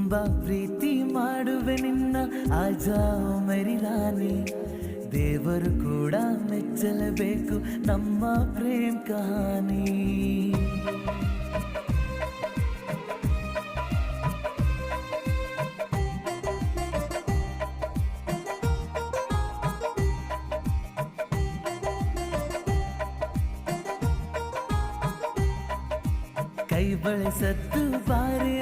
ತುಂಬಾ ಪ್ರೀತಿ ಮಾಡುವೆ ನಿನ್ನ ಆಜಾ ಮೇರಿ ರಾಣಿ ದೇವರು ಕೂಡ ಮೆಚ್ಚಲೇಬೇಕು ನಮ್ಮ ಪ್ರೇಮ್ ಕಹಾನಿ ಕೈ ಬಳೆ ಸತ್ತು ಬಾರೆ